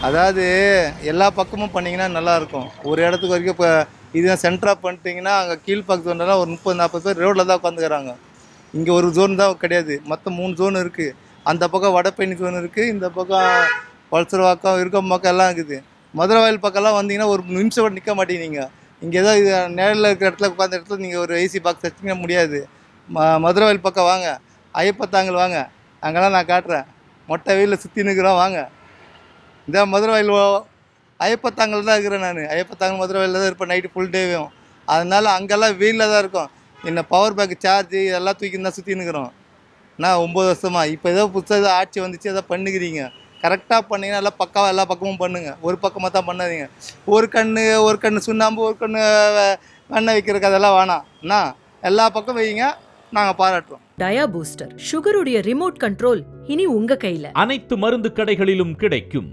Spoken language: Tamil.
அதாவது எல்லா பக்கமும் பண்ணிங்கன்னா நல்லாயிருக்கும். ஒரு இடத்துக்கு வரைக்கும் இப்போ இதுதான் சென்டராக பண்ணிட்டீங்கன்னா அங்கே கீழ்ப்பாக்கத்து வந்தாலும் ஒரு 30-40 பேர் ரோட்டில் தான் உட்காந்துக்கிறாங்க. இங்கே ஒரு ஜோன் தான் கிடையாது, மொத்தம் 3 ஜோன் இருக்குது. அந்த பக்கம் வடபழனி ஜோன் இருக்குது, இந்த பக்கம் வலசரவாக்கம் இருக்கம்பாக்கம் எல்லாம் இருக்குது. மதுரவாயல் பக்கம்லாம் வந்தீங்கன்னா ஒரு நிமிஷம் கூட நிற்க மாட்டீங்க. இங்கே ஏதோ இது நேரில் இருக்கிற இடத்துல உட்காந்த இடத்துல நீங்கள் ஒரு ஏசி பாக்ஸ் வச்சுக்க முடியாது. மதுரவாயல் பக்கம் வாங்க, ஐயப்பத்தாங்கல் வாங்க, அங்கெல்லாம் நான் காட்டுறேன். மொட்டை வெயிலில் சுற்றி நிற்கிறோம் வாங்க. இந்த மதுரவாயல் ஐயப்பத்தாங்கல் தான் இருக்கிறேன் நான். ஐயப்பத்தாங்கல் மதுரவாயலில் தான் இருப்பேன் நைட்டு ஃபுல் டேவும். அதனால் அங்கெல்லாம் வெயிலில் தான் இருக்கும். என்ன பவர் பேங்க் சார்ஜ் இதெல்லாம் தூக்கி தான் சுற்றி நிற்கிறோம். நான் 9 வருஷமாக இப்போ ஏதோ புதுசாக ஏதோ ஆட்சி வந்துச்சு எதோ பண்ணுக்கிறீங்க. கரெக்டாக பண்ணிங்கன்னா எல்லாம் பக்காவாக எல்லா பக்கமும் பண்ணுங்கள். ஒரு பக்கமாக தான் பண்ணாதீங்க. ஒரு கண்ணு சுண்ணாம்பு, ஒரு கண்ணு வெண்ணெய் வைக்கிறதுக்கு அதெல்லாம் வேணாம். என்ன எல்லா பக்கம் வைங்க, நாங்கள் பாராட்டுறோம். டயா பூஸ்டர் சுகருடைய ரிமோட் கண்ட்ரோல் இனி உங்க கையில. அனைத்து மருந்து கடைகளிலும் கிடைக்கும்.